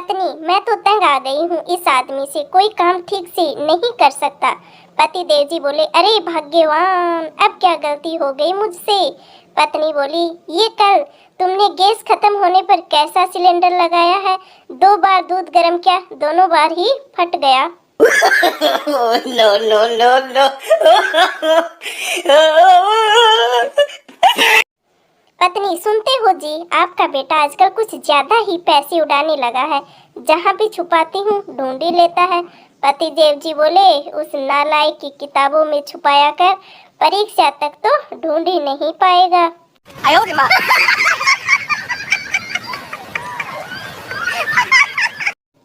पत्नी, मैं तो तंग आ गई हूँ इस आदमी से, कोई काम ठीक से नहीं कर सकता। पति देव जी बोले, अरे भाग्यवान, अब क्या गलती हो गई मुझसे। पत्नी बोली, ये कल तुमने गैस खत्म होने पर कैसा सिलेंडर लगाया है, 2 बार दूध गर्म किया, दोनों बार ही फट गया। No no no no. पत्नी, सुनते हो जी, आपका बेटा आजकल कुछ ज्यादा ही पैसे उड़ाने लगा है, जहाँ भी छुपाती हूँ ढूंढ ही लेता है। पति देव जी बोले, उस नालायक की किताबों में छुपाया कर, परीक्षा तक तो ढूंढ ही नहीं पाएगा।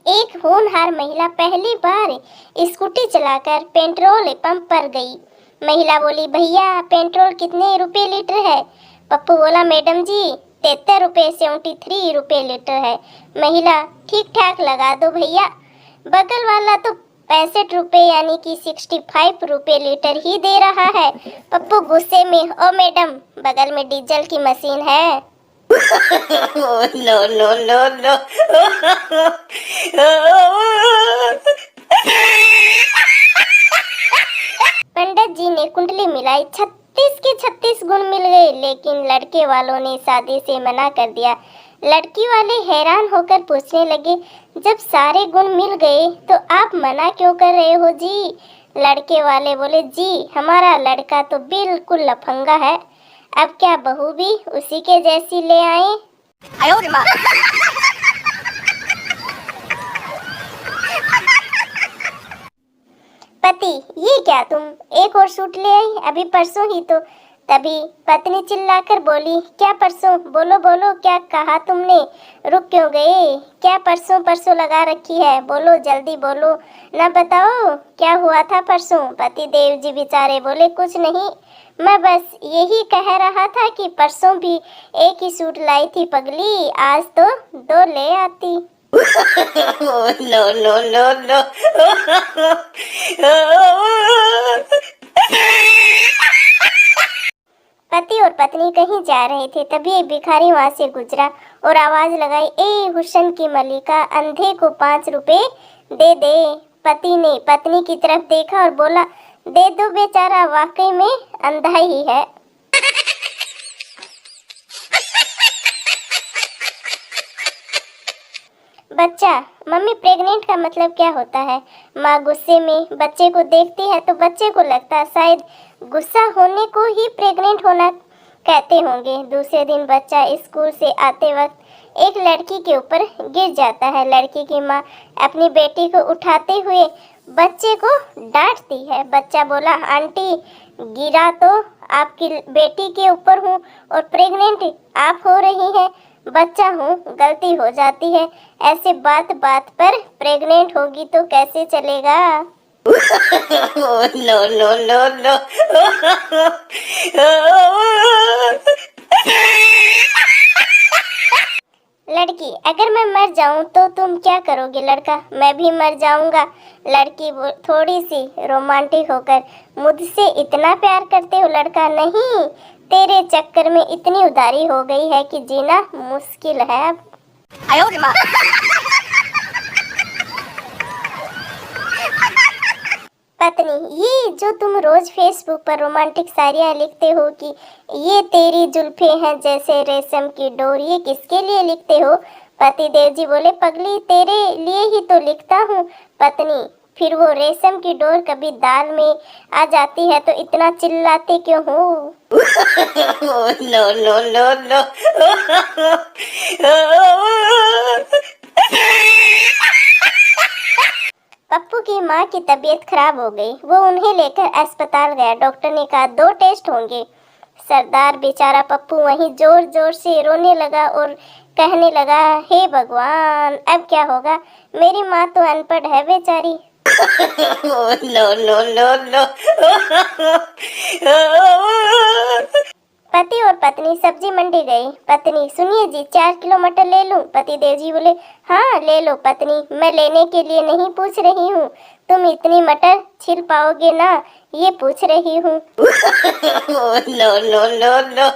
एक होनहार महिला पहली बार स्कूटी चलाकर पेट्रोल पंप पर गई। महिला बोली, भैया पेट्रोल कितने रुपए लीटर है? पप्पू बोला, मैडम जी 73 रुपये 73 रुपये लीटर है। महिला, ठीक ठाक लगा दो भैया, बगल वाला तो 65 रुपये यानी कि 65 रुपये लीटर ही दे रहा है। पप्पू गुस्से में, ओ मैडम, बगल में डीजल की मशीन है। No no no no. Pandit ji ने कुंडली मिलाई, 36 के 36 गुण मिल गए, लेकिन लड़के वालों ने शादी से मना कर दिया। लड़की वाले हैरान होकर पूछने लगे, जब सारे गुण मिल गए तो आप मना क्यों कर रहे हो जी? लड़के वाले बोले, जी हमारा लड़का तो बिल्कुल लफंगा है, अब क्या बहू भी उसी के जैसी ले आए? पति, ये क्या तुम एक और सूट ले आई, अभी परसों ही तो। तभी पत्नी चिल्लाकर बोली, क्या परसों? बोलो बोलो, क्या कहा तुमने? रुक क्यों गए? क्या परसों परसों लगा रखी है? बोलो जल्दी बोलो ना, बताओ क्या हुआ था परसों? पति देव जी बेचारे बोले, कुछ नहीं, मैं बस यही कह रहा था कि परसों भी एक ही सूट लाई थी पगली, आज तो 2 ले आती। No no no no. पति और पत्नी कहीं जा रहे थे, तभी एक भिखारी वहां से गुजरा और आवाज लगाई, ए हुस्न की मलिका, अंधे को 5 रुपए दे दे। पति ने पत्नी की तरफ देखा और बोला, दे दो बेचारा, वाकई में अंधा ही है। बच्चा, मम्मी प्रेग्नेंट का मतलब क्या होता है? माँ गुस्से में बच्चे को देखती है तो बच्चे को लगता है शायद गुस्सा होने को ही प्रेग्नेंट होना कहते होंगे। दूसरे दिन बच्चा स्कूल से आते वक्त एक लड़की के ऊपर गिर जाता है। लड़की की माँ अपनी बेटी को उठाते हुए बच्चे को डांटती है। बच्चा बोला, आंटी गिरा तो आपकी बेटी के ऊपर हूँ और प्रेग्नेंट आप हो रही हैं। बच्चा हूँ, गलती हो जाती है, ऐसे बात बात पर प्रेग्नेंट होगी तो कैसे चलेगा? No no no no. लड़की, अगर मैं मर जाऊं तो तुम क्या करोगे? लड़का, मैं भी मर जाऊंगा। लड़की थोड़ी सी रोमांटिक होकर, मुझसे इतना प्यार करते हो? लड़का, नहीं, तेरे चक्कर में इतनी उधारी हो गई है कि जीना मुश्किल है अब। पत्नी, ये जो तुम रोज फेसबुक पर रोमांटिक शायरियाँ लिखते हो कि ये तेरी जुल्फे हैं जैसे रेशम की डोर, ये किसके लिए लिखते हो? पति देव जी बोले, पगली तेरे लिए ही तो लिखता हूँ। पत्नी, फिर वो रेशम की डोर कभी दाल में आ जाती है तो इतना चिल्लाते क्यों हो? No no no no. Pappu की माँ की तबीयत खराब हो गई, वो उन्हें लेकर अस्पताल गया। डॉक्टर ने कहा 2 टेस्ट होंगे। सरदार बेचारा पप्पू वहीं जोर जोर से रोने लगा और कहने लगा, हे भगवान, अब क्या होगा? मेरी माँ तो अनपढ़ है बेचारी। No no no no. पति और पत्नी सब्जी मंडी गई। पत्नी, सुनिए जी, 4 किलो मटर ले लूं? पति देव जी बोले, हाँ ले लो। पत्नी, मैं लेने के लिए नहीं पूछ रही हूँ, तुम इतनी मटर छिल पाओगे ना, ये पूछ रही हूँ। No no no no.